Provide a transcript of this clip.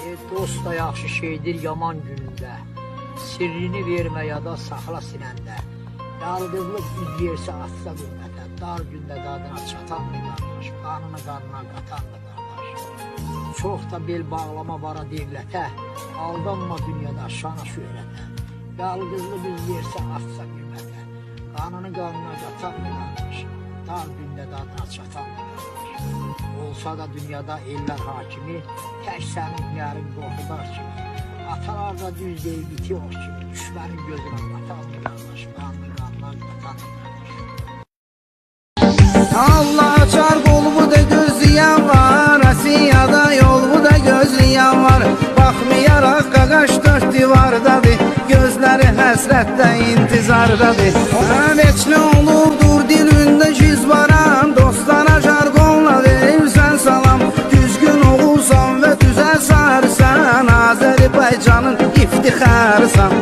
Dost da yaxşı şeydir yaman günündə. Sirrini vermə ya da saxla sinəndə. Yalqızlıq üz yersə atsa qürbətə. Dar gündə dadına çatan mı qardaş? Qanını qanına qatan mı qardaş? Çox da bel bağlama vara devlətə. Aldanma dünyada şana şöhrətə. Yalqızlıq üz yersə atsa qürbətə. Qanını qanına qatan mı qardaş? Dar gündə dadına çatan mı qardaş? Olsa da dünyada eller hakimi, tək sənin hüyərin qorxudar kimi. Atalar da düz deyil biti ox kimi, düşmənin gözünə qatan mı qardaş? Qanını qanına qatan mı qardaş? Allah açar qolbu da gözləyən var, Asiyada yolbu da gözləyən var. Baxmayaraq qaqaş dörd divardadır, gözləri həsrətdə intizardadır. Veçli olubdur dilündə giz varan, dostlara jargonla verirsən salam. Düzgün oğulsan və düzə sarsan, Azərbaycanın iftixarısan.